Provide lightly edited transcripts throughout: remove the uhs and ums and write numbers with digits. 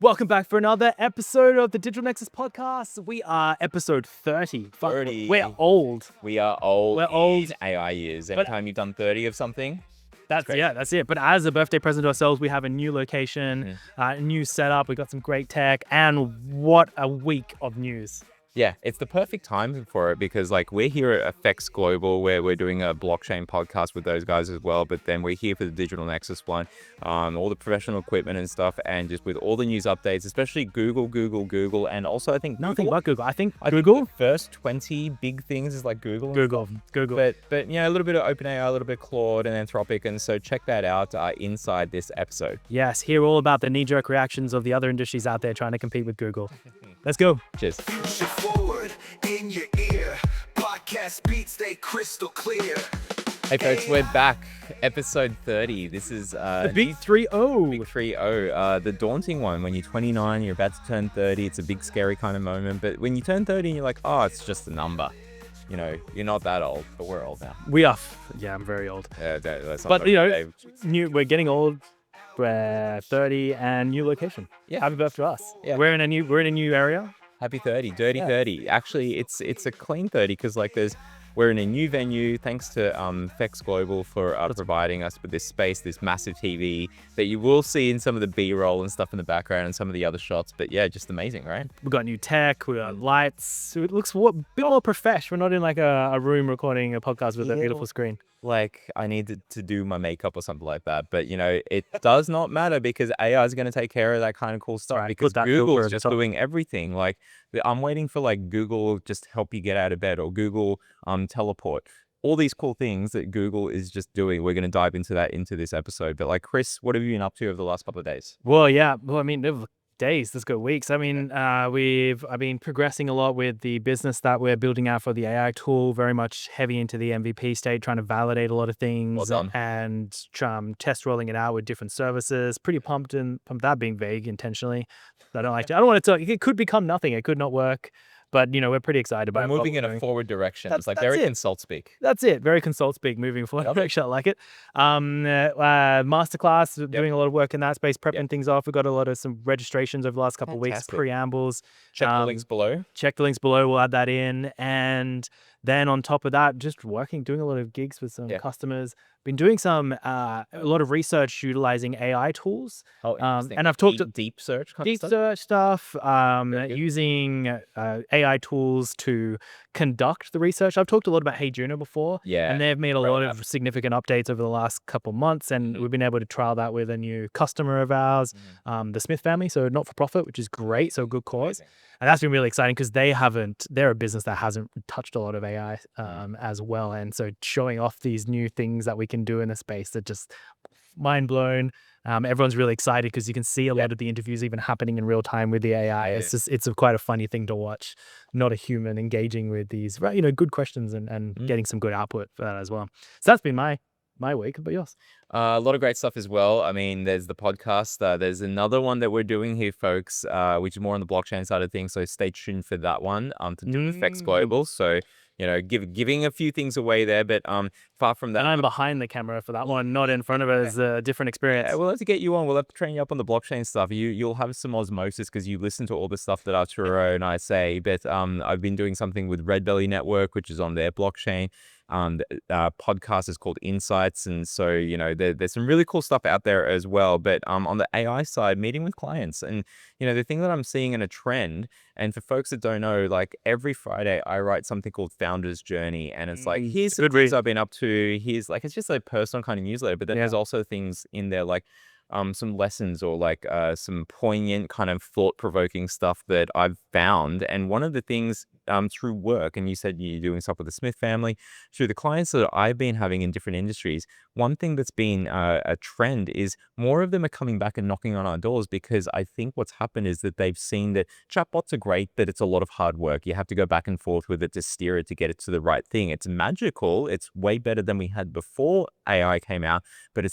Welcome back for another episode of the Digital Nexus podcast. We are episode 30. 30. We're old. We are old. We're old. In AI years. Every But- time you've done 30 of something. That's it. But as a birthday present to ourselves, we have a new location, a new setup. We got some great tech, and what a week of news. Yeah, it's the perfect time for it because like we're here at FEX Global where we're doing a blockchain podcast with those guys as well. But then we're here for the Digital Nexus one, all the professional equipment and stuff, and just with all the news updates, especially Google, and also I think Nothing but Google. I think Google first 20 big things is like Google. But a little bit of OpenAI, a little bit of Claude and Anthropic, and so check that out inside this episode. Yes, hear all about the knee-jerk reactions of the other industries out there trying to compete with Google. Let's go. Cheers. Forward in your ear. Podcast beats stay crystal clear. Hey folks, we're back. Episode 30. This is The big 3-0. Big 3-0. The daunting one. When you're 29, you're about to turn 30. It's a big scary kind of moment. But when you turn 30 and you're like, oh, it's just a number. You know, you're not that old, but we're old now. We are. Yeah, I'm very old. Let's not But talk you about know, we're getting old. We're 30 and new location. Yeah. Happy birthday to us. Yeah. We're in a new area. Happy 30, dirty 30. Actually, it's a clean 30 because like we're in a new venue thanks to FEX Global for providing us with this space, this massive TV that you will see in some of the B-roll and stuff in the background and some of the other shots. But yeah, just amazing, right? We got new tech, we got lights. It looks a bit more professional. We're not in like a room recording a podcast with a beautiful screen. Like I need to do my makeup or something like that. But you know, it does not matter because AI is going to take care of that kind of cool stuff because Google is just doing everything. Like I'm waiting for like Google just to help you get out of bed or Google teleport. All these cool things that Google is just doing. We're going to dive into that into this episode. But like Chris, what have you been up to over the last couple of days? Well, yeah. Well, I mean, days, let's go weeks. I mean, I've been progressing a lot with the business that we're building out for the AI tool, very much heavy into the MVP state, trying to validate a lot of things and test rolling it out with different services. Pretty pumped that being vague intentionally. I don't want to tell you, it could become nothing. It could not work. But, you know, we're pretty excited about it. We're moving in a forward direction. It's like very consult speak. That's it. Very consult speak, moving forward direction. I like it. Masterclass, doing a lot of work in that space, prepping things off. We've got a lot of some registrations over the last couple of weeks, preambles. Check the links below. Check the links below. We'll add that in. And then on top of that, just doing a lot of gigs with some customers. Been doing a lot of research utilizing AI tools. And I've talked deep search stuff, using AI tools to conduct the research. I've talked a lot about Hey Juno before, and they've made a lot of significant updates over the last couple months, and we've been able to trial that with a new customer of ours, the Smith family, so not for profit, which is great, so good cause. And that's been really exciting because they're a business that hasn't touched a lot of AI as well. And so showing off these new things that we can do in a space that just mind blown. Everyone's really excited because you can see a lot of the interviews even happening in real time with the AI. It's quite a funny thing to watch, not a human engaging with these, good questions and getting some good output for that as well. So that's been my week, but yours? A lot of great stuff as well. I mean, there's the podcast. There's another one that we're doing here, folks, which is more on the blockchain side of things. So stay tuned for that one to do with FEX Global. So, you know, giving a few things away there, but far from that. And I'm behind the camera for that one, not in front of us. A different experience. Yeah, we'll have to get you on. We'll have to train you up on the blockchain stuff. You'll have some osmosis because you listen to all the stuff that Arturo and I say. But I've been doing something with Red Belly Network, which is on their blockchain. Podcast is called Insights, and so you know there's some really cool stuff out there as well. But on the AI side, meeting with clients, and you know the thing that I'm seeing in a trend, and for folks that don't know, like every Friday I write something called Founder's Journey, and it's like here's some things I've been up to. Here's like it's just a personal kind of newsletter, but then there's also things in there like some lessons or like some poignant kind of thought-provoking stuff that I've found. And one of the things through work, and you said you're doing stuff with the Smith family, through the clients that I've been having in different industries, one thing that's been a trend is more of them are coming back and knocking on our doors because I think what's happened is that they've seen that chatbots are great, but it's a lot of hard work. You have to go back and forth with it to steer it to get it to the right thing. It's magical. It's way better than we had before AI came out, but it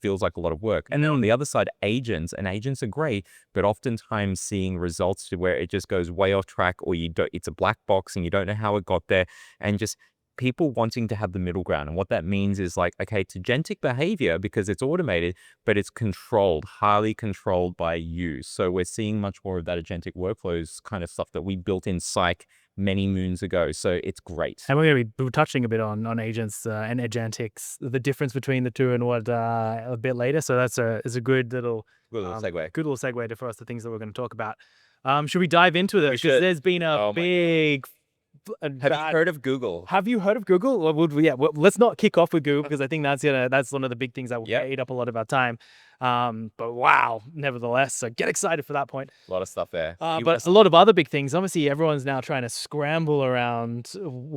feels like a lot of work. And then on the other side, agents are great, but oftentimes seeing results to where it just goes way off track or it's a black box and you don't know how it got there, and just people wanting to have the middle ground. And what that means is like, okay, it's agentic behavior because it's automated, but it's controlled, highly controlled by you. So we're seeing much more of that agentic workflows kind of stuff that we built in Psych many moons ago. So it's great. And we're going to be touching a bit on agents and agentics, the difference between the two and what a bit later. So that's a good little segue. Good little segue for us, the things that we're going to talk about. Should we dive into it? Because there's been a big... Have you heard of Google? Have you heard of Google? Well, let's not kick off with Google because I think that's one of the big things that will eat up a lot of our time. But wow, nevertheless, so get excited for that point. A lot of stuff there. But a lot of other big things. Obviously, everyone's now trying to scramble around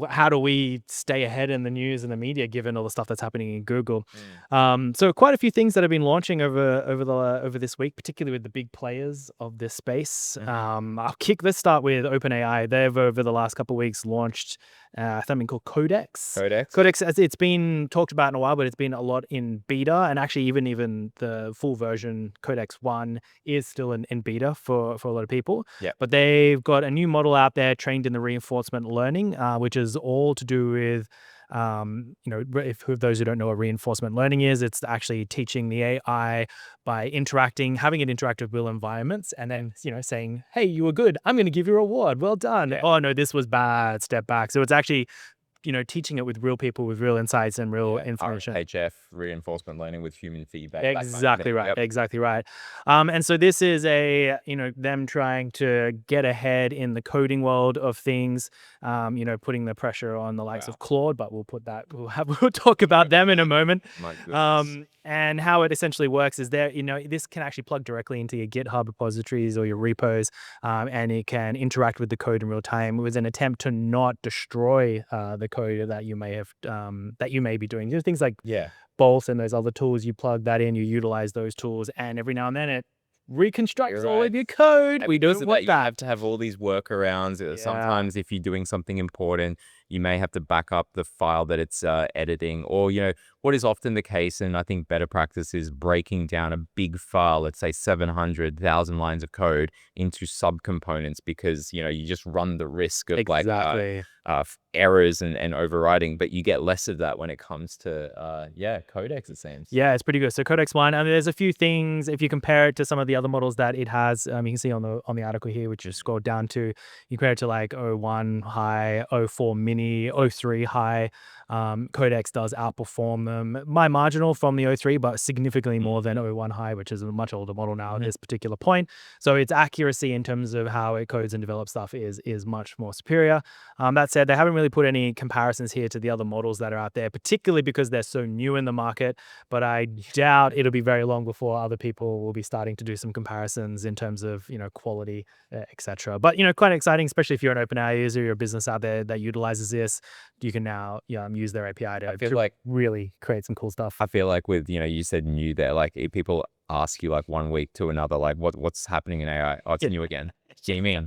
how do we stay ahead in the news and the media, given all the stuff that's happening in Google. So quite a few things that have been launching over this week, particularly with the big players of this space. Let's start with OpenAI. They've over the last couple of weeks launched something called Codex. Codex, as it's been talked about in a while, but it's been a lot in beta, and actually even the full version Codex 1 is still in beta for a lot of people. But they've got a new model out there trained in the reinforcement learning, which is all to do with if those who don't know what reinforcement learning is, it's actually teaching the AI by having it interact with real environments, and then saying, hey, you were good, I'm going to give you a reward, well done. Oh no, this was bad, step back. So it's actually teaching it with real people, with real insights and real information. RHF, reinforcement learning with human feedback. Exactly right. Exactly right. And so this is them trying to get ahead in the coding world of things, putting the pressure on the likes of Claude, but we'll talk about them in a moment. And how it essentially works is this can actually plug directly into your GitHub repositories or your repos, and it can interact with the code in real time with an attempt to not destroy the code that you may be doing. Things like Bolt and those other tools, you plug that in, you utilize those tools, and every now and then it reconstructs all of your code. We don't want that. You have to have all these workarounds. Sometimes if you're doing something important, you may have to back up the file that it's editing, or what is often the case, and I think better practice is breaking down a big file, let's say 700,000 lines of code, into subcomponents, because you just run the risk of errors and overriding, but you get less of that when it comes to Codex, it seems. Yeah, it's pretty good. So Codex 1, I mean, there's a few things if you compare it to some of the other models that it has. You can see on the article here, which you scroll down to, you compare it to like O1 high, O4 mini, O3 high. Codex does outperform them by marginal from the O3, but significantly more than O1 high, which is a much older model now at this particular point. So its accuracy in terms of how it codes and develops stuff is much more superior. That said, they haven't really put any comparisons here to the other models that are out there, particularly because they're so new in the market, but I doubt it'll be very long before other people will be starting to do some comparisons in terms of quality, etc. But quite exciting, especially if you're an OpenAI user, you're a business out there that utilizes this. You can now use their API to really create some cool stuff. I feel like with you said new there, like people ask you like one week to another, like what's happening in AI? Oh, it's new again. Jamie.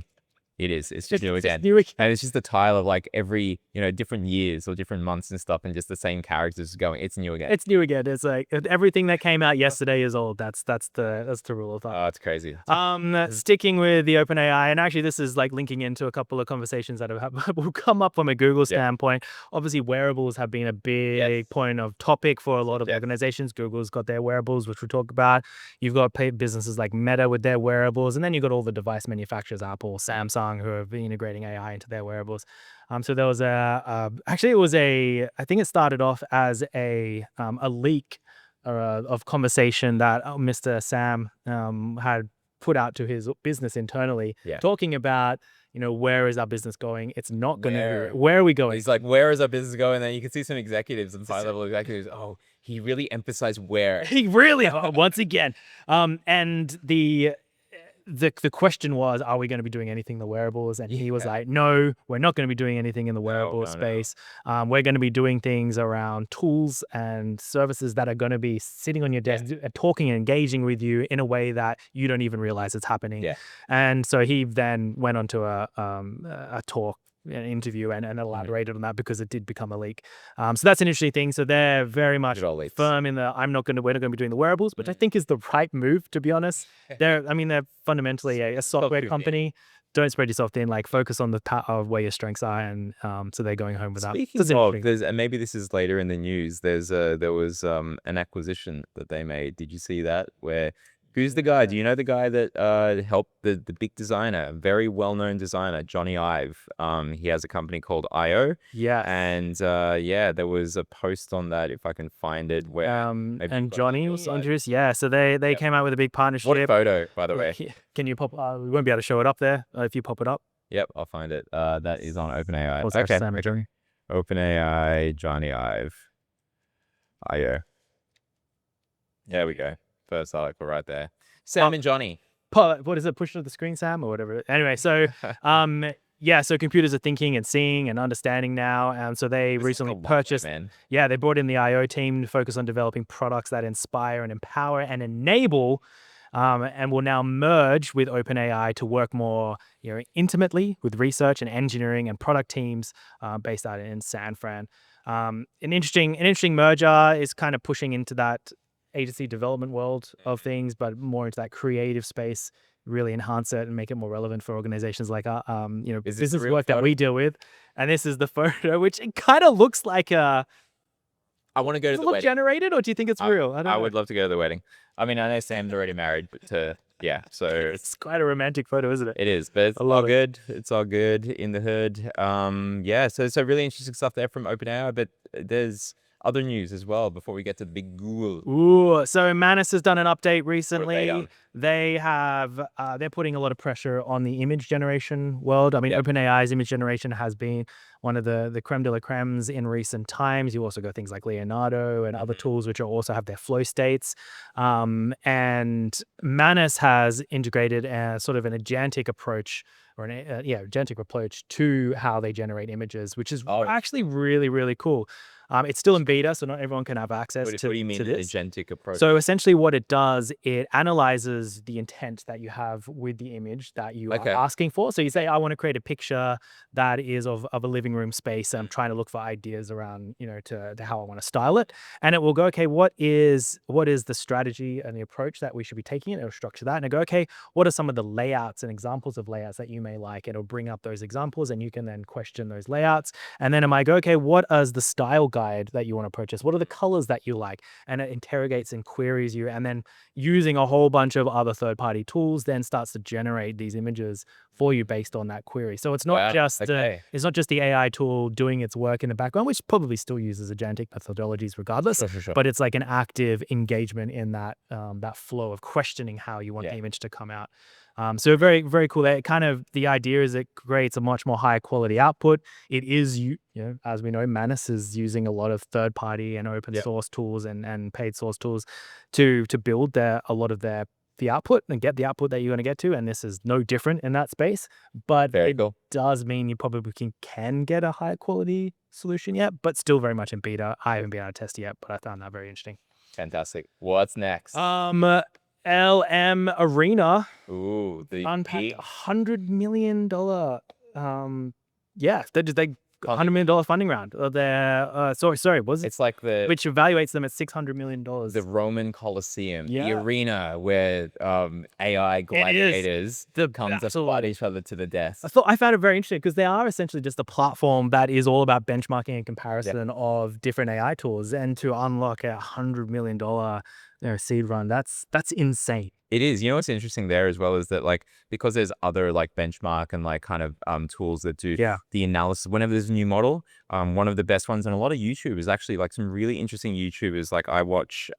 It is. It's just new again. And it's just a tile of like every, different years or different months and stuff, and just the same characters going, it's new again. It's new again. It's like everything that came out yesterday is old. That's the rule of thumb. Oh, it's crazy. Sticking with the OpenAI, and actually this is like linking into a couple of conversations that will come up from a Google standpoint. Obviously, wearables have been a big point of topic for a lot of organizations. Google's got their wearables, which we'll talk about. You've got businesses like Meta with their wearables, and then you've got all the device manufacturers, Apple, Samsung, who are integrating AI into their wearables. So there was I think it started off as a leak of conversation that Mr. Sam had put out to his business internally, talking about, where is our business going? It's not going to, where are we going? He's like, where is our business going? And then you can see some executives and high-level executives, he really emphasized where. He really, once again. And the question was, are we going to be doing anything in the wearables? And he was like, no, we're not going to be doing anything in the wearable space. No. We're going to be doing things around tools and services that are going to be sitting on your desk, talking and engaging with you in a way that you don't even realize it's happening. And so he then went on to a talk an interview and elaborated on that because it did become a leak. So that's an interesting thing. So they're very much firm in the we're not going to be doing the wearables, which I think is the right move, to be honest. They're fundamentally a software company. Don't spread yourself thin. Like, focus on the of where your strengths are, and so they're going home with that. Speaking of, and maybe this is later in the news. There was an acquisition that they made. Did you see that? Who's the guy? Do you know the guy that helped the big designer, very well-known designer, Jony Ive? He has a company called IO. Yeah. And there was a post on that, if I can find it, where and Jony was introduced. Yeah, so they came out with a big partnership. What a photo, by the way. Can you pop? We won't be able to show it up there if you pop it up. Yep, I'll find it. That is on OpenAI. Okay. OpenAI, Jony Ive, IO. There we go. First article right there. Sam and Johnny. What is it? Push to the screen, Sam, or whatever. Anyway, so so computers are thinking and seeing and understanding now. And so they recently purchased. They brought in the IO team to focus on developing products that inspire and empower and enable, and will now merge with OpenAI to work more intimately with research and engineering and product teams based out in San Fran. An interesting merger is kind of pushing into that agency development world of things, but more into that creative space, really enhance it and make it more relevant for organizations like business work that we deal with. And this is the photo, which it kind of looks like a... I want to go to the wedding. Generated, or do you think it's real? I would love to go to the wedding. I mean, I know Sam's already married, but so it's quite a romantic photo, isn't it? It is, but it's all good. It's all good in the hood. So really interesting stuff there from OpenAI, but there's other news as well before we get to the big Google. Ooh, so Manus has done an update recently. They're putting a lot of pressure on the image generation world. I mean, OpenAI's image generation has been one of the creme de la cremes in recent times. You also got things like Leonardo and other tools which also have their flow states. And Manus has integrated sort of an agentic approach, or agentic approach to how they generate images, which is actually really, really cool. It's still in beta, so not everyone can have access to this. What do you mean, agentic approach? So essentially what it does, it analyzes the intent that you have with the image that you are asking for. So you say, I want to create a picture that is of a living room space. And I'm trying to look for ideas around, to how I want to style it. And it will go, okay, what is the strategy and the approach that we should be taking? It'll structure that. And it'll go, okay, what are some of the layouts and examples of layouts that you may like? It'll bring up those examples and you can then question those layouts. And then it might go, okay, what is the style guide that you want to purchase? What are the colors that you like? And it interrogates and queries you, and then using a whole bunch of other third-party tools then starts to generate these images for you based on that query. So it's not just the AI tool doing its work in the background, which probably still uses agentic methodologies regardless, but it's like an active engagement in that that flow of questioning how you want the image to come out. So very, very cool. The idea is it creates a much more high quality output. It is, as we know, Manus is using a lot of third party and open source tools and paid source tools to build a lot of the output and get the output that you're going to get to. And this is no different in that space, but does mean you probably can get a higher quality solution yet, but still very much in beta. I haven't been able to test it yet, but I found that very interesting. Fantastic. What's next? LM Arena. Ooh, the unpacked $100 million. They $100 million funding round. Sorry, was it? It's like which evaluates them at $600 million. The Roman Colosseum, the arena where AI gladiators come to fight each other to the death. I found it very interesting because they are essentially just a platform that is all about benchmarking and comparison of different AI tools, and to unlock a $100 million seed run, that's insane. It is. You know what's interesting there as well is that because there's other benchmark and kind of tools that do the analysis whenever there's a new model. One of the best ones, and a lot of YouTubers actually, some really interesting YouTubers. I watch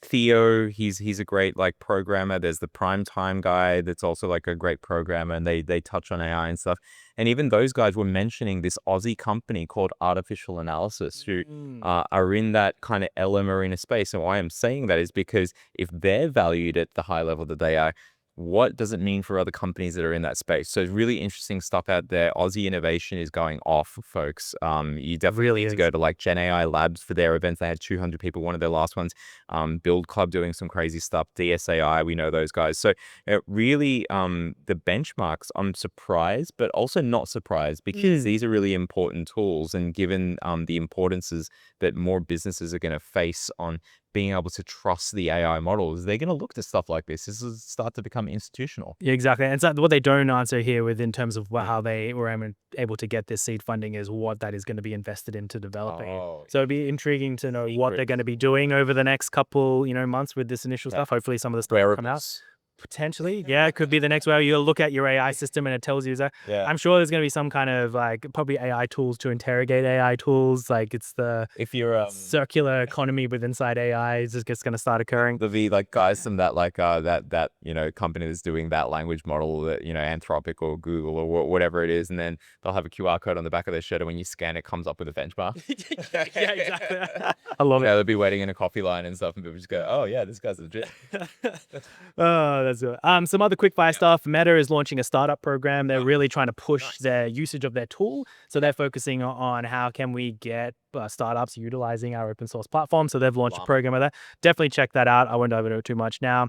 Theo. He's a great programmer. There's the Primetime guy that's also a great programmer, and they touch on AI and stuff. And even those guys were mentioning this Aussie company called Artificial Analysis, who are in that kind of LM Arena space. And why I'm saying that is because if they're valued at the high level that they are, what does it mean for other companies that are in that space? So really interesting stuff out there. Aussie innovation is going off, folks. You definitely Really need to go to like Gen AI Labs for their events. They had 200 people, one of their last ones. Build Club doing some crazy stuff. DSAI, we know those guys. So really, the benchmarks, I'm surprised, but also not surprised, because these are really important tools. And given the importances that more businesses are going to face on being able to trust the AI models, they're going to look to stuff like this. This will start to become institutional. Yeah, exactly. And so what they don't answer here with in terms of how they were able to get this seed funding is what that is going to be invested into developing. So it'd be intriguing to know what they're going to be doing over the next couple, months with this initial stuff. Hopefully some of the stuff will come out. Potentially, yeah, it could be the next way. You'll look at your AI system and it tells you that. Yeah. I'm sure there's going to be some kind of like probably AI tools to interrogate AI tools. Like it's the circular economy with inside AI is just going to start occurring. There'll be like guys from that that company that's doing that language model, that Anthropic or Google or whatever it is, and then they'll have a QR code on the back of their shirt, and when you scan it, comes up with a benchmark. Yeah, exactly. I love it. They'll be waiting in a coffee line and stuff, and people just go, "Oh yeah, this guy's legit." Oh, that's good. Some other quick fire stuff. Meta is launching a startup program. They're really trying to push their usage of their tool. So they're focusing on how can we get startups utilizing our open source platform. So they've launched a program of that. Definitely check that out. I won't dive into it too much now.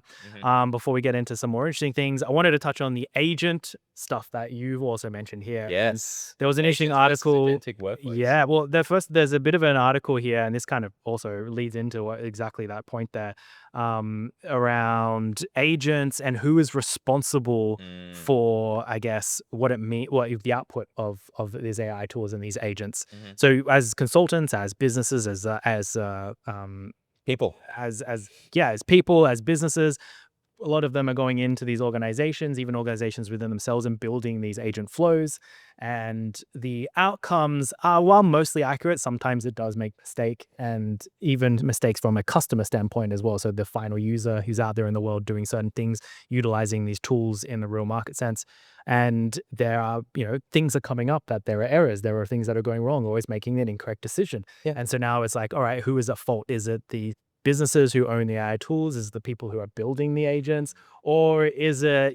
Before we get into some more interesting things, I wanted to touch on the agent stuff that you've also mentioned here. Yes. There was an interesting article. Yeah, well, there's a bit of an article here, and this kind of also leads into exactly that point there, around agents and who is responsible for, I guess, what the output of these AI tools and these agents. So as consultants, as businesses, as people, as people, as businesses, a lot of them are going into these organizations, even organizations within themselves, and building these agent flows. And the outcomes are, while mostly accurate, sometimes it does make mistake, and even mistakes from a customer standpoint as well. So the final user who's out there in the world doing certain things, utilizing these tools in the real market sense. And there are, things are coming up that there are errors. There are things that are going wrong, always making an incorrect decision. Yeah. And so now it's like, all right, who is at fault? Is it the businesses who own the AI tools? Is it the people who are building the agents? Or is it,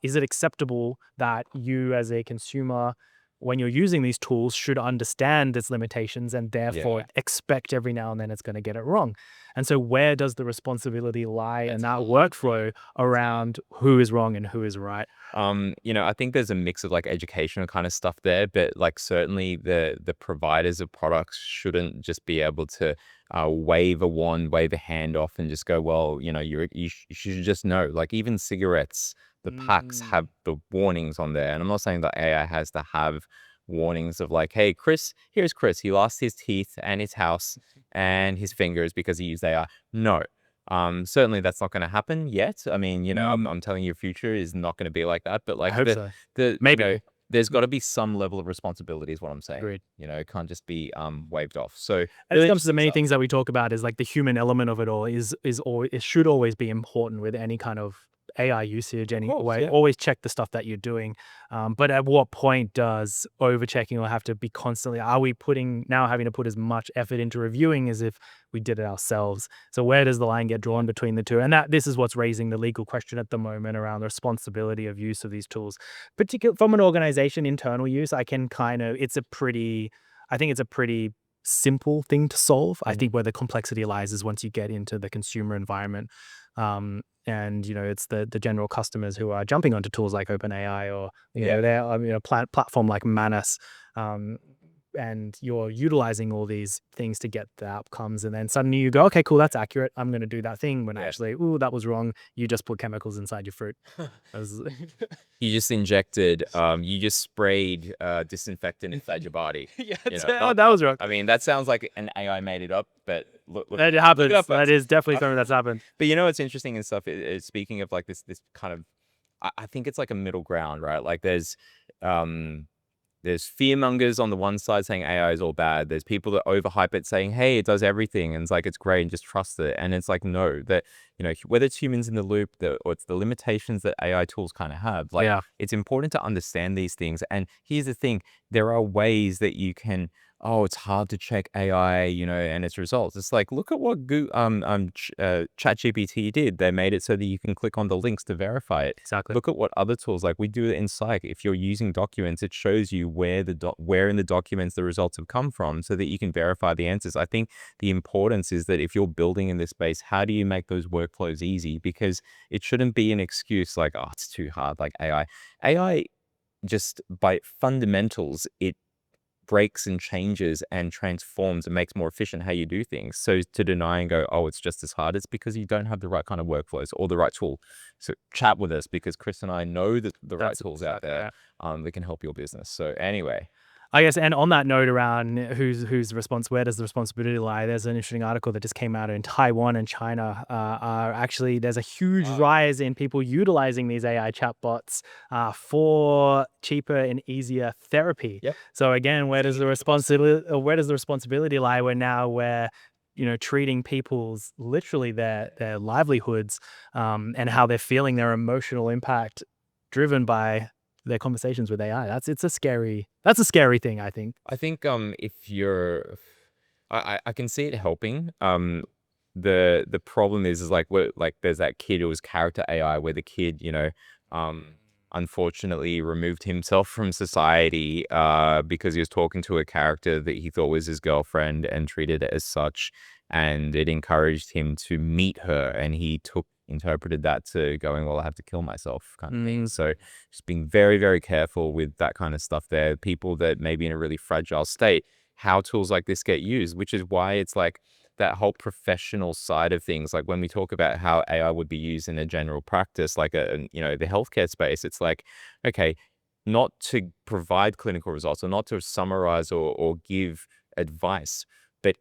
is it acceptable that you as a consumer, when you're using these tools, should understand its limitations and therefore expect every now and then it's going to get it wrong? And so where does the responsibility lie in that workflow around who is wrong and who is right? I think there's a mix of like educational kind of stuff there, but like certainly the providers of products shouldn't just be able to wave a wand, wave a hand off and just go, well, you should just know. Like even cigarettes, the packs have the warnings on there. And I'm not saying that AI has to have warnings of like, hey, here's Chris. He lost his teeth and his house and his fingers because he used AI. No. Certainly that's not going to happen yet. I mean, I'm telling you, future is not going to be like that. But like, I hope so. maybe there's got to be some level of responsibility, is what I'm saying. Agreed. It can't just be waved off. So and it comes to the many things that we talk about is like the human element of it all it should always be important with any kind of AI usage anyway. Yeah. Always check the stuff that you're doing. But at what point does overchecking or have to be constantly, are we having to put as much effort into reviewing as if we did it ourselves? So where does the line get drawn between the two? And this is what's raising the legal question at the moment around the responsibility of use of these tools, particularly from an organization, internal use. I think it's a pretty simple thing to solve. I think where the complexity lies is once you get into the consumer environment. And it's the general customers who are jumping onto tools like OpenAI or their platform like Manus, and you're utilizing all these things to get the outcomes, and then suddenly you go, okay, cool, that's accurate. I'm going to do that thing. When actually, ooh, that was wrong. You just put chemicals inside your fruit. You just injected, you just sprayed disinfectant inside your body. That was wrong. I mean, that sounds like an AI made it up, but look, that happens. That is definitely something that's happened. But it's interesting and stuff. Speaking of like this kind of, I think it's like a middle ground, right? Like there's fearmongers on the one side saying AI is all bad. There's people that overhype it saying, hey, it does everything. And it's like, it's great and just trust it. And it's like, no, that, whether it's humans in the loop or it's the limitations that AI tools kind of have, like it's important to understand these things. And here's the thing, there are ways that you can oh, it's hard to check AI, and its results. It's like, look at what ChatGPT did. They made it so that you can click on the links to verify it. Exactly. Look at what other tools, like we do it in Psych. If you're using documents, it shows you where in the documents the results have come from so that you can verify the answers. I think the importance is that if you're building in this space, how do you make those workflows easy? Because it shouldn't be an excuse like, oh, it's too hard, like AI. AI, just by fundamentals, it breaks and changes and transforms and makes more efficient how you do things. So to deny and go, oh, it's just as hard, it's because you don't have the right kind of workflows or the right tool. So chat with us, because Chris and I know the right tools out there that can help your business. So anyway. I guess, and on that note around where does the responsibility lie? There's an interesting article that just came out in Taiwan and China. There's a huge rise in people utilizing these AI chatbots for cheaper and easier therapy. Yep. So again, where does the responsibility lie? We're treating people's literally their livelihoods and how they're feeling, their emotional impact driven by their conversations with AI. That's a scary thing, I think. I think if you're I can see it helping. The problem is like there's that kid who was character AI where the kid, unfortunately removed himself from society because he was talking to a character that he thought was his girlfriend and treated it as such, and it encouraged him to meet her, and he interpreted that to going, well, I have to kill myself kind of thing. So just being very, very careful with that kind of stuff there. People that may be in a really fragile state, how tools like this get used, which is why it's like that whole professional side of things. Like when we talk about how AI would be used in a general practice, like the healthcare space, it's like, okay, not to provide clinical results or not to summarize or give advice, but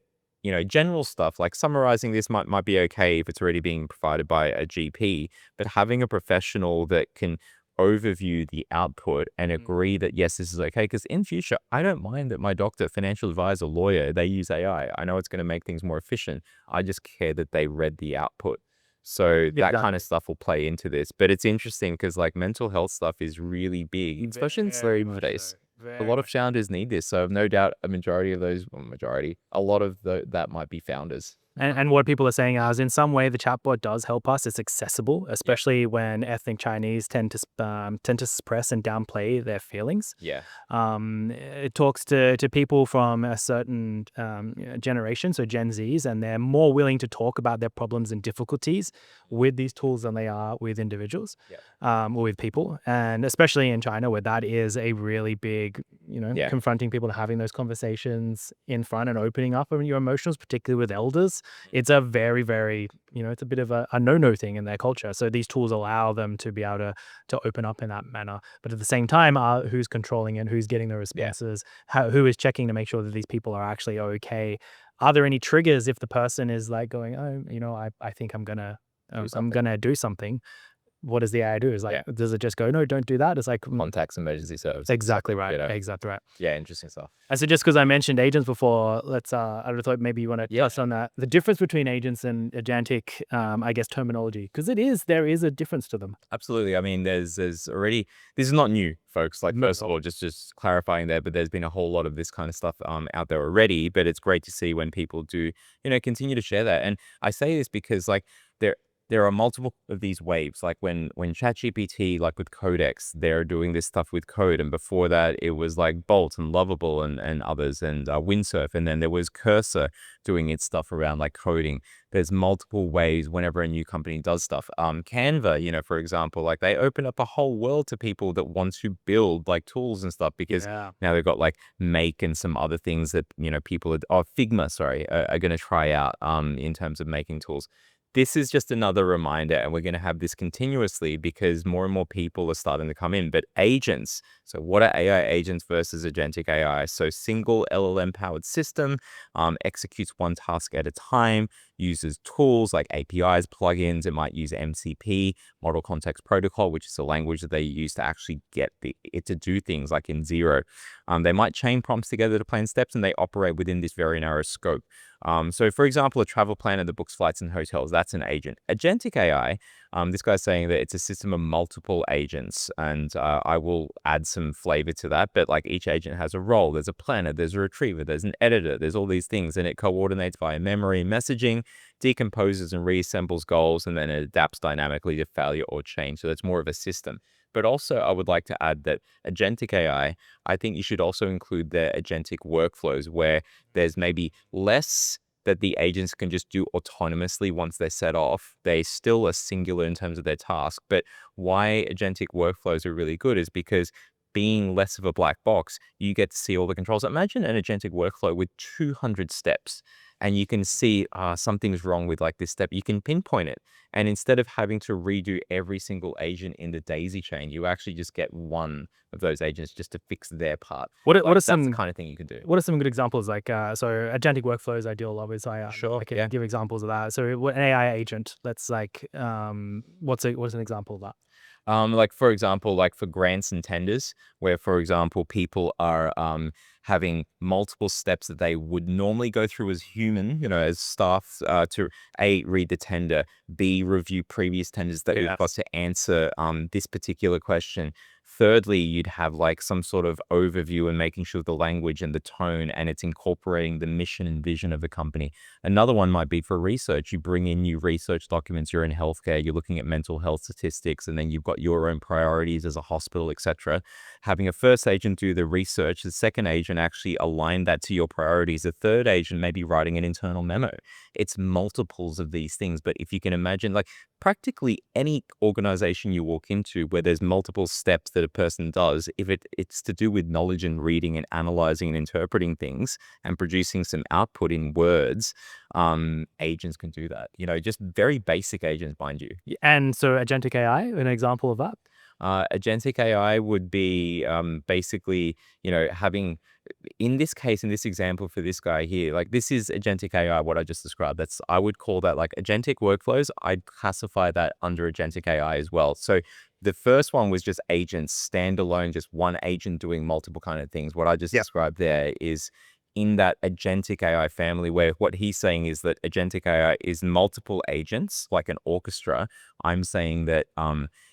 general stuff like summarizing this might be okay if it's already being provided by a GP, but having a professional that can overview the output and agree that, yes, this is okay. Because in future, I don't mind that my doctor, financial advisor, lawyer, they use AI. I know it's going to make things more efficient. I just care that they read the output. So that kind of stuff will play into this. But it's interesting because like mental health stuff is really big, especially in nowadays. A lot of founders need this. So I've no doubt a lot of that might be founders. And what people are saying is in some way the chatbot does help us. It's accessible, especially when ethnic Chinese tend to suppress and downplay their feelings. Yeah. It talks to people from a certain generation, so Gen Zs, and they're more willing to talk about their problems and difficulties with these tools than they are with individuals or with people. And especially in China, where that is a really big, confronting people and having those conversations in front and opening up on your emotions, particularly with elders. It's a very, very, it's a bit of a no-no thing in their culture. So these tools allow them to be able to open up in that manner. But at the same time, who's controlling it? Who's getting the responses? Who is checking to make sure that these people are actually okay? Are there any triggers if the person is like going, oh, I think I'm gonna do something? What does the AI do? Is like, does it just go, no, don't do that? It's like contacts emergency service. Exactly right. Exactly right. Yeah, interesting stuff. And so just because I mentioned agents before, I thought maybe you want to touch on that. The difference between agents and agentic, I guess, terminology, because there is a difference to them. Absolutely. I mean, there's already, this is not new, folks. Like, first of all, just clarifying there, but there's been a whole lot of this kind of stuff out there already, but it's great to see when people do, continue to share that. And I say this because like there are multiple of these waves. Like when ChatGPT, like with Codex, they're doing this stuff with code. And before that, it was like Bolt and Lovable and others and Windsurf. And then there was Cursor doing its stuff around like coding. There's multiple ways whenever a new company does stuff. Canva, for example, like they open up a whole world to people that want to build like tools and stuff because now they've got like Make and some other things that, people Figma, are going to try out in terms of making tools. This is just another reminder, and we're going to have this continuously because more and more people are starting to come in. But agents, so what are AI agents versus agentic AI? So single LLM-powered system, executes one task at a time, uses tools like APIs, plugins. It might use MCP, Model Context Protocol, which is a language that they use to actually get it to do things like in Zero. They might chain prompts together to plan steps, and they operate within this very narrow scope. So for example, a travel planner that books flights and hotels, that's an agent. Agentic AI This guy's saying that it's a system of multiple agents, and I will add some flavor to that. But like each agent has a role. There's a planner, there's a retriever, there's an editor, there's all these things, and it coordinates via memory and messaging, decomposes and reassembles goals, and then it adapts dynamically to failure or change. So it's more of a system. But also, I would like to add that agentic AI, I think you should also include the agentic workflows where there's maybe less that the agents can just do autonomously once they're set off. They still are singular in terms of their task. But why agentic workflows are really good is because being less of a black box, you get to see all the controls. Imagine an agentic workflow with 200 steps, and you can see something's wrong with like this step. You can pinpoint it. And instead of having to redo every single agent in the daisy chain, you actually just get one of those agents just to fix their part. What Like, are that's some the kind of thing you can do. What are some good examples? Like, so agentic workflows I deal with. I Sure, I can yeah. give examples of that. So what an AI agent, let's like, what's an example of that? Like for example, like for grants and tenders, where for example, people are having multiple steps that they would normally go through as human, as staff, to A, read the tender, B, review previous tenders that you've got to answer this particular question. Thirdly, you'd have like some sort of overview and making sure the language and the tone and it's incorporating the mission and vision of the company. Another one might be for research. You bring in new research documents, you're in healthcare, you're looking at mental health statistics, and then you've got your own priorities as a hospital, etc. Having a first agent do the research, the second agent actually align that to your priorities, the third agent may be writing an internal memo. It's multiples of these things, but if you can imagine, like practically any organization you walk into where there's multiple steps that a person does, if it's to do with knowledge and reading and analyzing and interpreting things and producing some output in words, agents can do that. Just very basic agents, mind you. And so agentic AI, an example of that? Agentic AI would be basically, having, in this case, in this example for this guy here, like this is agentic AI, what I just described. I would call that like agentic workflows. I'd classify that under agentic AI as well. So the first one was just agents, standalone, just one agent doing multiple kind of things. What I just described there is in that agentic AI family, where what he's saying is that agentic AI is multiple agents, like an orchestra. I'm saying that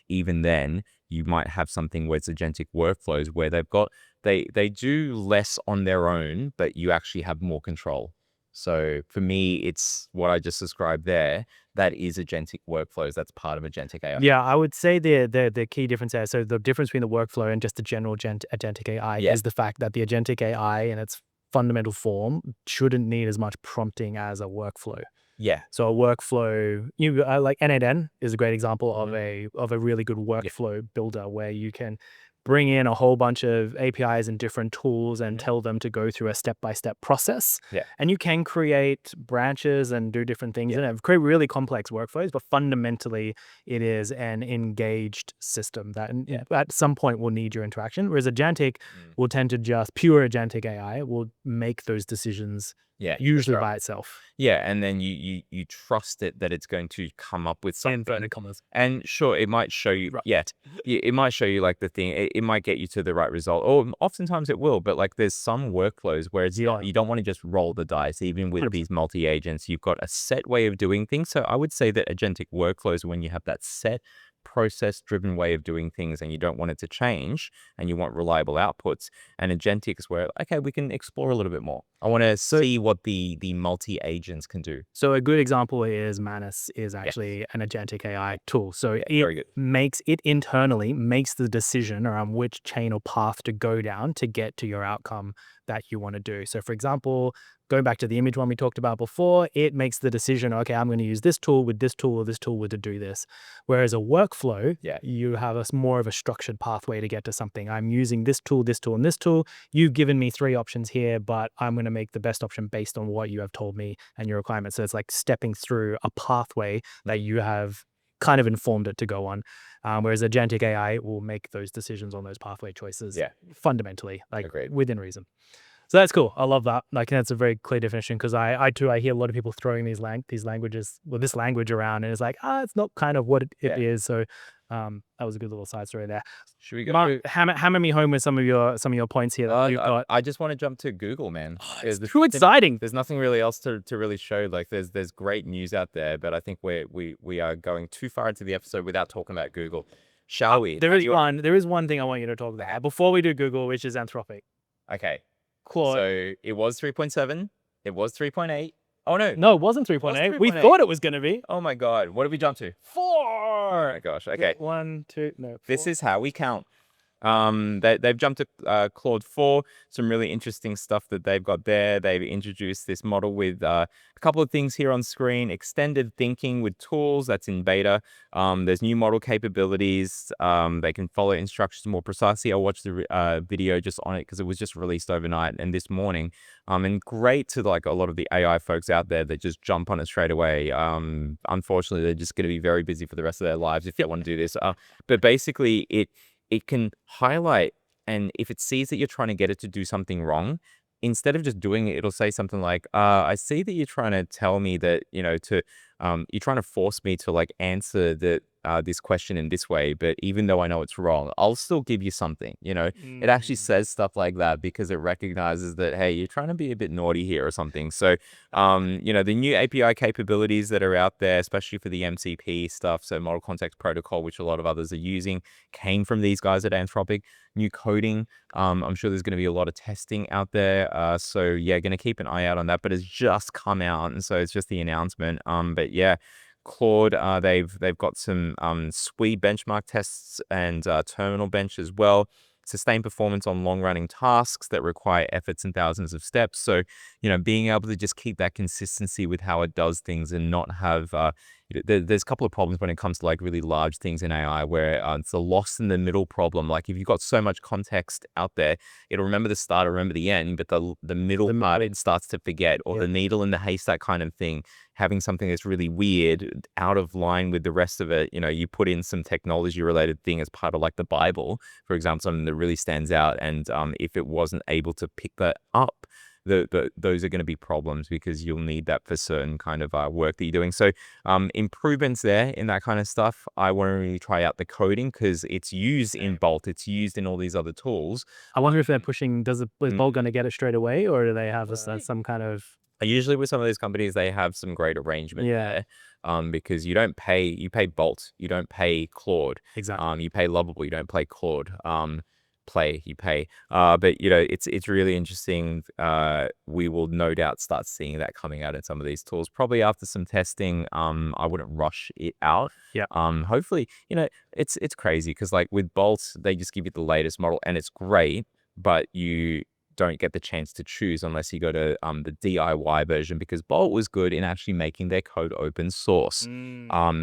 even then, you might have something where it's agentic workflows where they do less on their own, but you actually have more control. So for me, it's what I just described there. That is agentic workflows. That's part of agentic AI. Yeah, I would say the key difference there. So the difference between the workflow and just the general agentic AI is the fact that the agentic AI in its fundamental form shouldn't need as much prompting as a workflow. Yeah. So a workflow, like N8N is a great example of a really good workflow builder where you can bring in a whole bunch of APIs and different tools and tell them to go through a step-by-step process. Yeah. And you can create branches and do different things in it, create really complex workflows, but fundamentally it is an engaged system that at some point will need your interaction. Whereas agentic will tend to just, pure agentic AI will make those decisions usually by itself. Yeah, and then you trust it that it's going to come up with something. And sure, it might show you, it might show you like the thing, it might get you to the right result, or oftentimes it will, but like there's some workflows where it's you don't want to just roll the dice, even with these multi-agents, you've got a set way of doing things. So I would say that agentic workflows, when you have that set process-driven way of doing things and you don't want it to change and you want reliable outputs, and agentic is where, okay, we can explore a little bit more. I want to see what the multi-agents can do. So a good example is Manus is actually an agentic AI tool. So it internally makes the decision around which chain or path to go down to get to your outcome that you want to do. So for example, going back to the image one we talked about before, it makes the decision, okay, I'm going to use this tool with this tool or this tool to do this. Whereas a workflow, you have more of a structured pathway to get to something. I'm using this tool, and this tool. You've given me 3 options here, but I'm going to make the best option based on what you have told me and your requirements. So it's like stepping through a pathway that you have kind of informed it to go on. Whereas agentic AI will make those decisions on those pathway choices fundamentally, like within reason. So that's cool. I love that. Like that's a very clear definition, because I hear a lot of people throwing this language around, and it's like, it's not kind of what it is. So That was a good little side story there. Should we go? Mark, hammer me home with some of your points here that you've got. I just want to jump to Google, man. It's too exciting. There's nothing really else to really show. Like there's great news out there, but I think we are going too far into the episode without talking about Google. Shall we? There is one thing I want you to talk about before we do Google, which is Anthropic. Okay. Claude. So it was 3.7. It was 3.8. Oh no. No, it wasn't 3.8. We thought it was going to be. Oh my God. What did we jump to? 4. Oh my gosh. Okay. 1, 2, no. 4. This is how we count. They've jumped to Claude 4. Some really interesting stuff that they've got there. They've introduced this model with a couple of things here on screen. Extended thinking with tools, that's in beta. There's new model capabilities. They can follow instructions more precisely. I watched the video just on it because it was just released overnight and this morning. And great to like a lot of the AI folks out there that just jump on it straight away. Unfortunately, they're just going to be very busy for the rest of their lives if they want to do this. But basically, it can highlight, and if it sees that you're trying to get it to do something wrong, instead of just doing it, it'll say something like, I see that you're trying to tell me that, you're trying to force me to like answer this question in this way, but even though I know it's wrong, I'll still give you something, It actually says stuff like that because it recognizes that, hey, you're trying to be a bit naughty here or something. So, the new API capabilities that are out there, especially for the MCP stuff, so Model Context Protocol, which a lot of others are using, came from these guys at Anthropic. New coding, I'm sure there's going to be a lot of testing out there. So yeah, going to keep an eye out on that, but it's just come out. And so it's just the announcement. But yeah, Claude, they've got some sweet benchmark tests and terminal bench as well. Sustained performance on long-running tasks that require efforts and thousands of steps. So, being able to just keep that consistency with how it does things and not have, there's a couple of problems when it comes to like really large things in AI where it's a lost in the middle problem. Like if you've got so much context out there, it'll remember the start, remember the end, but the middle part it starts to forget, or the needle in the haystack kind of thing. Having something that's really weird, out of line with the rest of it, you put in some technology related thing as part of like the Bible, for example, something that really stands out. And if it wasn't able to pick that up, those are going to be problems because you'll need that for certain kind of work that you're doing. So improvements there in that kind of stuff. I want to really try out the coding because it's used in Bolt. It's used in all these other tools. I wonder if they're pushing, is Bolt going to get it straight away, or do they have some kind of... Usually with some of these companies, they have some great arrangement there. Because you pay Bolt, you don't pay Claude. Exactly. You pay Lovable, you don't pay Claude. You pay. But it's really interesting. We will no doubt start seeing that coming out in some of these tools. Probably after some testing. I wouldn't rush it out. Yeah. Hopefully, it's crazy because like with Bolt, they just give you the latest model and it's great, but you don't get the chance to choose unless you go to the DIY version, because Bolt was good in actually making their code open source.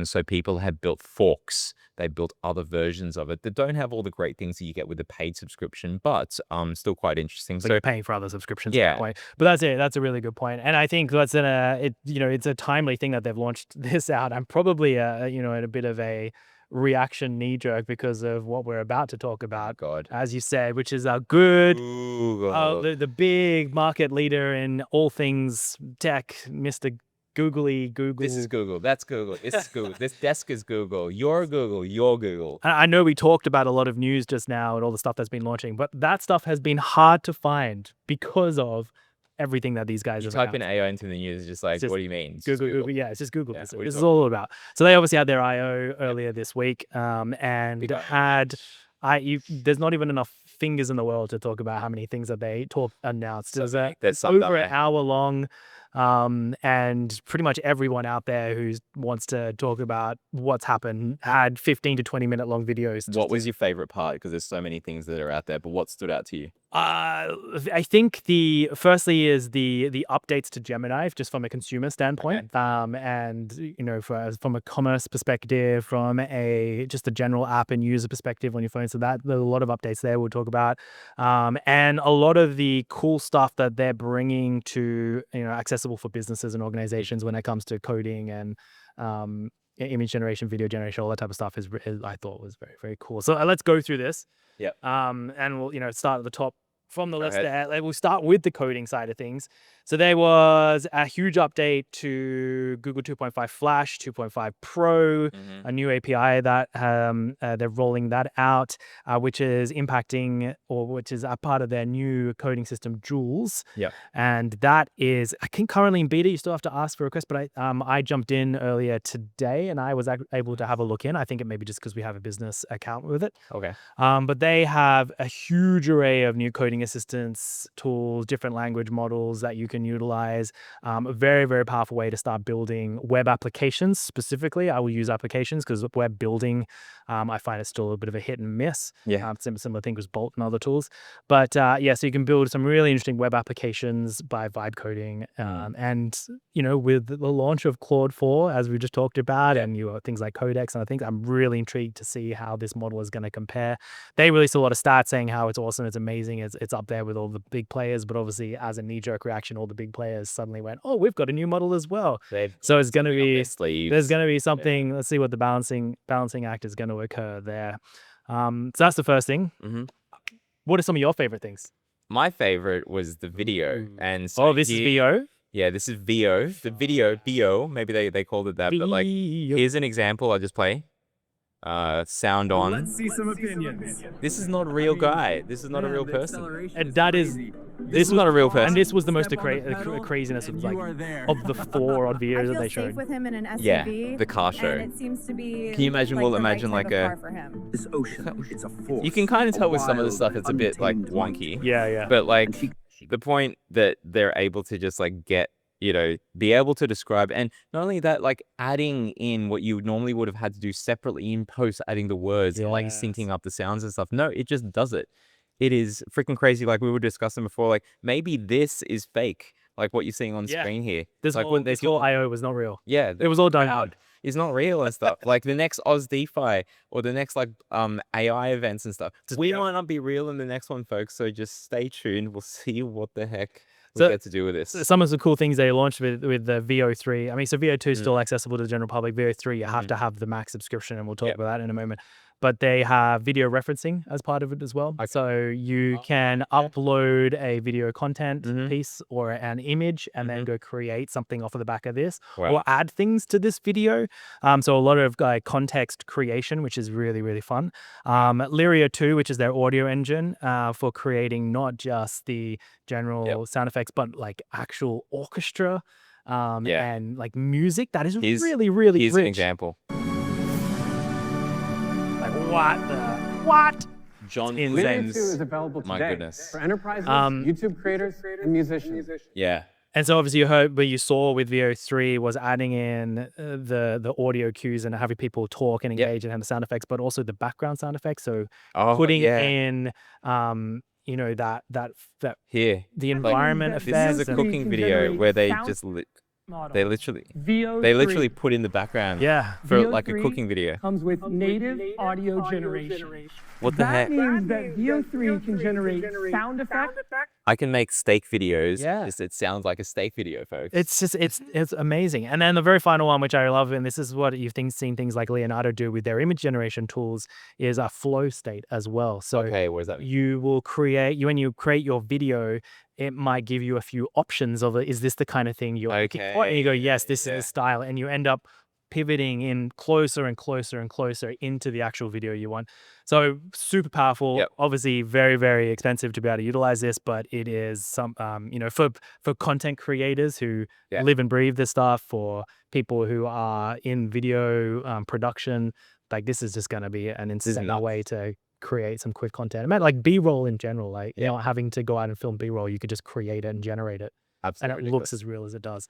So people have built forks, they built other versions of it that don't have all the great things that you get with the paid subscription, but still quite interesting. So you're paying for other subscriptions. Yeah. But that's it. That's a really good point. And I think that's it's a timely thing that they've launched this out, and probably in a bit of a reaction knee-jerk because of what we're about to talk about, as you said, which is our good the big market leader in all things tech, Mr. Googly Google. This is Google. That's Google. This is Google. This desk is Google. You're Google. You're Google. I know we talked about a lot of news just now and all the stuff that's been launching, but that stuff has been hard to find because of everything that these guys you have type announced. in AI into the news, it's just like, what do you mean? Google. Yeah, it's just Google. Yeah, this is all about. So they obviously had their I/O earlier this week, and there's not even enough fingers in the world to talk about how many things that they announced. There's over an hour long. And pretty much everyone out there who wants to talk about what's happened had 15 to 20 minute long videos. What was your favorite part? Because there's so many things that are out there, but what stood out to you? I think firstly is the updates to Gemini, just from a consumer standpoint, and from a commerce perspective, from just a general app and user perspective on your phone. So there's a lot of updates there we'll talk about, and a lot of the cool stuff that they're bringing to accessible for businesses and organizations when it comes to coding and image generation, video generation, all that type of stuff I thought was very, very cool. So let's go through this. Yeah. And we'll start at the top. from the list there. We'll start with the coding side of things. So there was a huge update to Google 2.5 Flash, 2.5 Pro, a new API that they're rolling that out, which is impacting, or which is a part of their new coding system, Jules. Yeah. And that is, I think, currently in beta. You still have to ask for a request, but I jumped in earlier today and I was able to have a look in. I think it may be just because we have a business account with it. Okay. But they have a huge array of new coding assistance tools, different language models that you can utilize. A very, very powerful way to start building web applications. Specifically, I will use applications because web building, I find it's still a bit of a hit and miss. Yeah. Similar thing with Bolt and other tools. But yeah, so you can build some really interesting web applications by vibe coding. And, you know, with the launch of Claude 4, as we just talked about, and things like Codex and other things, I'm really intrigued to see how this model is going to compare. They released a lot of stats saying how it's awesome, it's amazing, it's up there with all the big players, but obviously as a knee-jerk reaction, all the big players suddenly went, oh, we've got a new model as well. So it's going to be, there's going to be something, let's see what the balancing act is going to occur there. So that's the first thing. What are some of your favorite things? My favorite was the video. And so this is VO? Yeah, this is VO. The video, VO, maybe they called it that, but like, here's an example I'll just play. Sound on. Let's see some opinions. This is not a real guy. This is not a real person. And that is, this is not a real person. and this was the most craziness of like of the 4 odd videos that they showed. With him in an SUV, Yeah, the car show. and it seems to be. Can you imagine? Like We'll the right imagine type like of car a. for him. This ocean, it's a force. You can kind of tell with some of the stuff it's a bit like wonky. Yeah. But like the point that they're able to just like get, you know, be able to describe, and not only that, like adding in what you normally would have had to do separately in post, adding the words and like syncing up the sounds and stuff. No, it just does it. It is freaking crazy. Like we were discussing before, like maybe this is fake, like what you're seeing on screen here. This like whole IO was not real. Yeah, It was all done out. It's not real and stuff. Like the next Oz DeFi or the next like AI events and stuff. We might not be real in the next one, folks. So just stay tuned. We'll see what the heck we get to do with this. Some of the cool things they launched with the VO3. I mean, so VO2 is still accessible to the general public. VO3, you have to have the max subscription, and we'll talk about that in a moment. But they have video referencing as part of it as well. Okay. So you can upload a video content piece or an image and then go create something off of the back of this or add things to this video. So a lot of context creation, which is really, really fun. Lyria 2, which is their audio engine for creating not just the general sound effects, but like actual orchestra and like music. That is really, really Here's rich. an example. What? John Lyria 2 is available today. My goodness. For enterprises, YouTube creators, and musicians. Yeah. And so obviously you heard what you saw with VO3 was adding in the audio cues and having people talk and engage and have the sound effects, but also the background sound effects. So putting in you know, that here the environment effects. This is a cooking video where they just they literally put in the background for like a cooking video. Comes with native audio generation. What the heck? That means that VO3 can generate sound effects. I can make steak videos. It sounds like a steak video, folks. It's just it's amazing. And then the very final one, which I love, and this is what you've seen things like Leonardo do with their image generation tools, is a flow state as well. So what does that mean? You will when you create your video, it might give you a few options of is this the kind of thing you're looking for? And you go, yes, this is the style, and you end up pivoting in closer and closer and closer into the actual video you want. So super powerful. Obviously very, very expensive to be able to utilize this, but it is some you know, for content creators who live and breathe this stuff, for people who are in video production, like this is just going to be an insane way to create some quick content. I meant like B-roll in general, like you're not having to go out and film B-roll. You could just create it and generate it. Absolutely. And it looks as real as it does.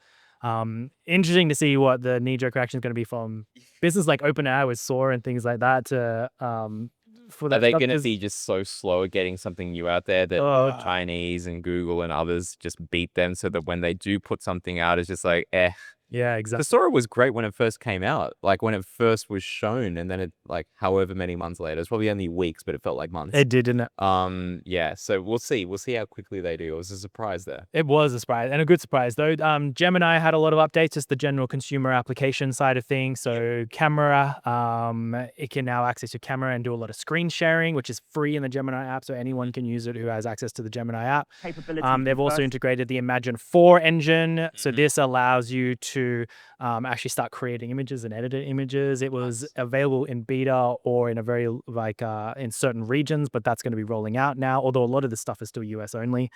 Interesting to see what the knee-jerk reaction is going to be from business like OpenAI with Soar and things like that. For that, are they going to be just so slow at getting something new out there that Chinese and Google and others just beat them, so that when they do put something out, it's just like, Yeah, The exactly. story was great when it first came out, like when it first was shown, and then it like however many months later. It's probably only weeks, but it felt like months. It did, didn't it? Yeah. So we'll see. We'll see how quickly they do. It was a surprise there. It was a surprise, and a good surprise though. Gemini had a lot of updates, just the general consumer application side of things. So camera, it can now access your camera and do a lot of screen sharing, which is free in the Gemini app, so anyone can use it who has access to the Gemini app. They've also integrated the Imagine 4 engine, so this allows you to actually start creating images and editing images. It was available in beta or in a very in certain regions, but that's going to be rolling out now. Although a lot of the stuff is still US only.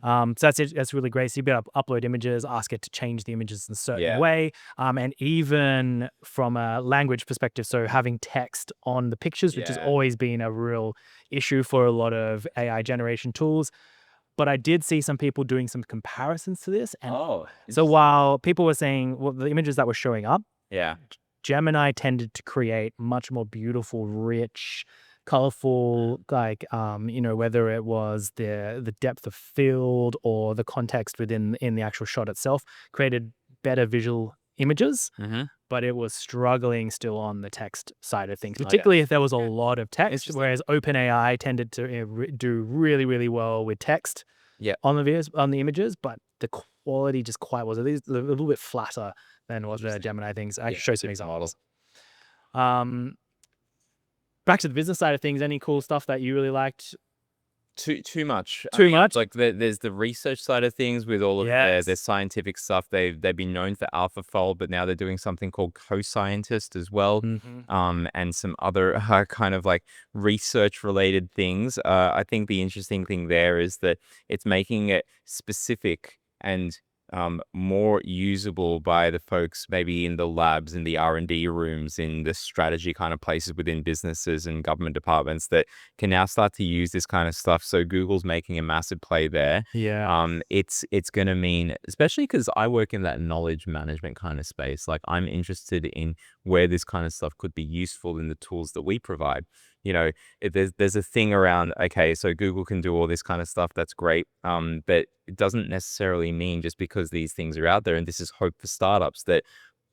So that's it. That's really great. So you be able to upload images, ask it to change the images in a certain way, and even from a language perspective, so having text on the pictures, which has always been a real issue for a lot of AI generation tools. But I did see some people doing some comparisons to this, and so while people were saying, well, the images that were showing up, Gemini tended to create much more beautiful, rich, colorful, like whether it was the depth of field or the context within the actual shot itself, created better visual images. But it was struggling still on the text side of things, particularly if there was a lot of text, whereas OpenAI tended to do really, really well with text on the images, but the quality just quite was a little bit flatter than what the Gemini things. I can show some examples. Back to the business side of things, any cool stuff that you really liked? Too much. Too much? Like there's the research side of things with all of their scientific stuff. They've been known for AlphaFold, but now they're doing something called Co-Scientist as well, and some other kind of like research related things. I think the interesting thing there is that it's making it specific and more usable by the folks maybe in the labs, in the R&D rooms, in the strategy kind of places within businesses and government departments that can now start to use this kind of stuff. So Google's making a massive play there. It's going to mean, especially because I work in that knowledge management kind of space, like I'm interested in where this kind of stuff could be useful in the tools that we provide. If there's a thing around, okay, so Google can do all this kind of stuff, that's great, but it doesn't necessarily mean just because these things are out there, and this is hope for startups, that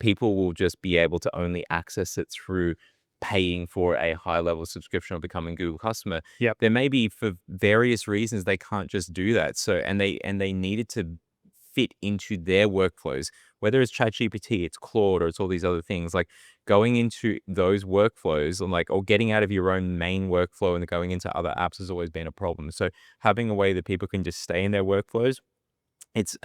people will just be able to only access it through paying for a high level subscription or becoming a Google customer. There may be, for various reasons, they can't just do that. So and they needed to fit into their workflows, whether it's ChatGPT, it's Claude, or it's all these other things. Like going into those workflows or getting out of your own main workflow and going into other apps has always been a problem. So having a way that people can just stay in their workflows, it's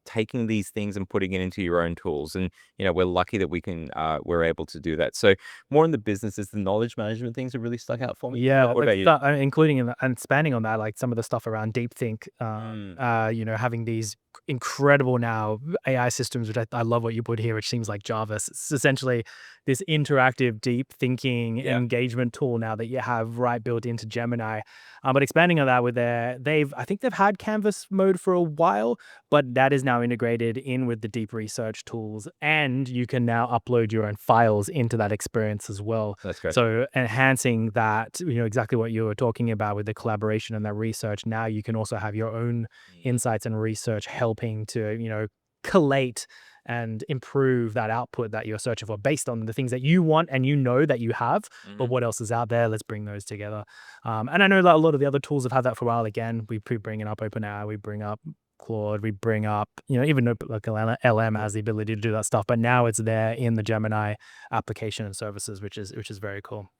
taking these things and putting it into your own tools. And we're lucky that we're able to do that. So more in the businesses, the knowledge management things have really stuck out for me. What about you? Including and expanding on that, like some of the stuff around deep think, having these incredible now AI systems, which I love what you put here, which seems like Java. It's essentially this interactive deep thinking engagement tool now that you have built into Gemini. But expanding on that with I think they've had Canvas mode for a while, but that is now integrated in with the deep research tools, and you can now upload your own files into that experience as well. That's great. So enhancing that, exactly what you were talking about with the collaboration and that research. Now you can also have your own insights and research helping to, collate and improve that output that you're searching for based on the things that you want and that you have, but what else is out there? Let's bring those together. And I know that a lot of the other tools have had that for a while. Again, we keep bringing up OpenAI, we bring up Claude, we bring up, even like LM has the ability to do that stuff, but now it's there in the Gemini application and services, which is very cool.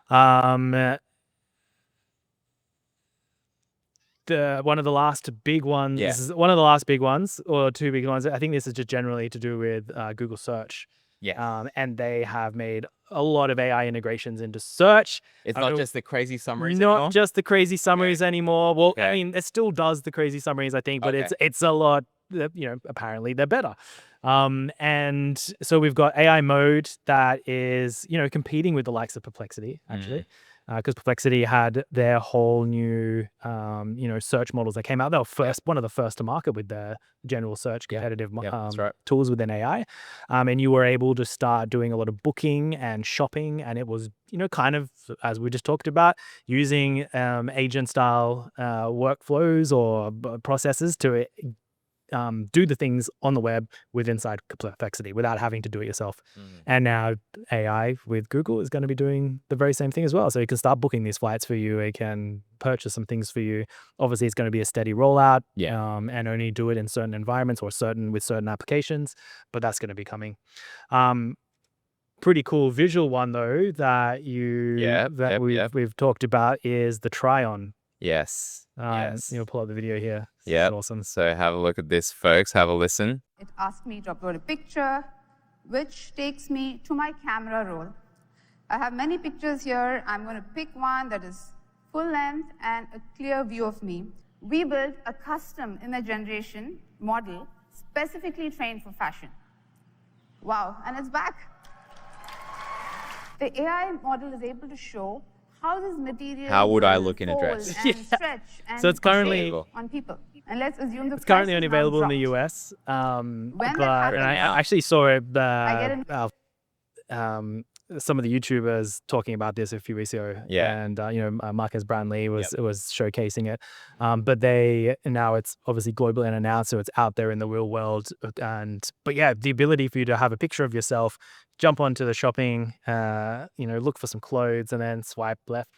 One of the last big ones, or two big ones, I think this is just generally to do with Google search. And they have made a lot of AI integrations into search. It's not just the crazy summaries anymore. Not just the crazy summaries anymore. Well, I mean, it still does the crazy summaries, I think, but it's a lot, apparently they're better. And so we've got AI mode that is, competing with the likes of Perplexity, actually. Because Perplexity had their whole new, search models that came out. They were one of the first to market with their general search competitive tools within AI. And you were able to start doing a lot of booking and shopping. And it was, kind of, as we just talked about, using agent style workflows or processes to do the things on the web with inside Perplexity without having to do it yourself. And now AI with Google is going to be doing the very same thing as well. So it can start booking these flights for you. It can purchase some things for you. Obviously, it's going to be a steady rollout, and only do it in certain environments or with certain applications. But that's going to be coming. Pretty cool visual one though that we've talked about is the try-on. Yes. You'll pull up the video here. Yeah. Awesome. So have a look at this, folks. Have a listen. It asks me to upload a picture, which takes me to my camera roll. I have many pictures here. I'm going to pick one that is full length and a clear view of me. We built a custom image generation model specifically trained for fashion. Wow, and it's back. The AI model is able to show how this material How would I will look in a dress? fold and stretch and So it's currently- shape on people. And let's assume the It's currently price only is now available in the dropped. US. But that and I happens, actually saw it. I Some of the YouTubers talking about this a few weeks ago. Yeah. And Marcus Brownlee was showcasing it. But now it's obviously globally unannounced, so it's out there in the real world. But yeah, the ability for you to have a picture of yourself, jump onto the shopping, look for some clothes, and then swipe left,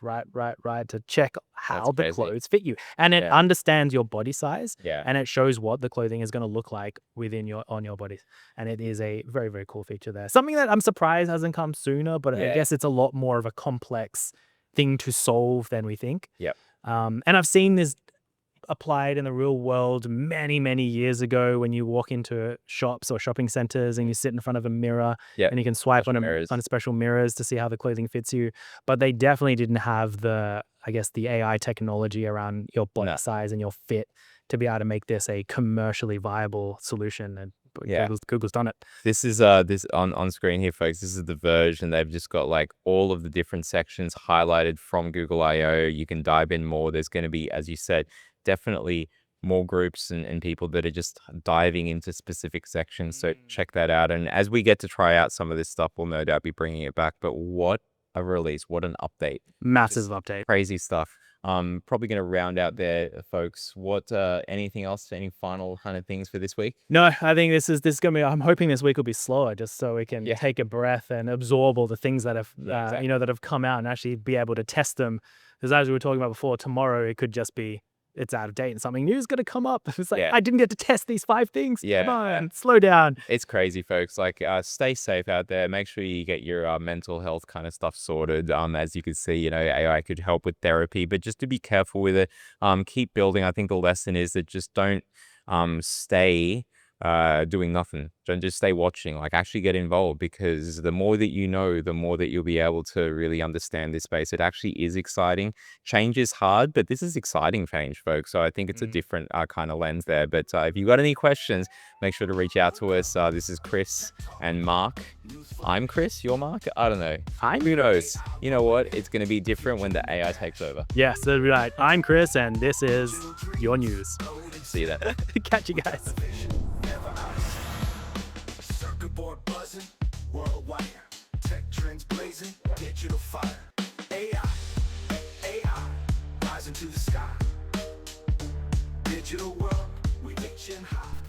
right to check how That's the crazy. clothes fit you. And it understands your body size, Yeah. and it shows what the clothing is going to look like on your body. And it is a very, very cool feature there. Something that I'm surprised hasn't come sooner, but I guess it's a lot more of a complex thing to solve than we think. Yep. And I've seen this applied in the real world many, many years ago when you walk into shops or shopping centers and you sit in front of a mirror and you can swipe on special mirrors to see how the clothing fits you. But they definitely didn't have the AI technology around your body size and your fit to be able to make this a commercially viable solution. And Google's done it. This is this on screen here, folks. This is the Verge, and they've just got like all of the different sections highlighted from Google I/O. You can dive in more. There's going to be, as you said, definitely more groups and people that are just diving into specific sections. So check that out. And as we get to try out some of this stuff, we'll no doubt be bringing it back. But what a release! What an update! Massive update. Crazy stuff. Probably going to round out there, folks. What anything else? Any final kind of things for this week? No, I think this is going to be. I'm hoping this week will be slower, just so we can take a breath and absorb all the things that have that have come out and actually be able to test them. Because as we were talking about before, tomorrow it could just be it's out of date and something new is going to come up. It's like I didn't get to test these 5 things. Yeah, come on, slow down. It's crazy, folks. Like, stay safe out there. Make sure you get your mental health kind of stuff sorted. As you can see, AI could help with therapy, but just to be careful with it. Keep building. I think the lesson is that just don't stay doing nothing. Don't just stay watching. Like, actually get involved, because the more that you know, the more that you'll be able to really understand this space. It actually is exciting. Change is hard, but this is exciting change, folks. So I think it's a different kind of lens there. But if you've got any questions, make sure to reach out to us. This is Chris and Mark. I'm Chris, you're Mark? I don't know. Who knows? You know what? It's going to be different when the AI takes over. Yes, that's right. I'm Chris, and this is your news. See you then. Catch you guys. Circuit board buzzing, worldwide. Tech trends blazing, digital fire. AI, rising to the sky. Digital world, we reaching high.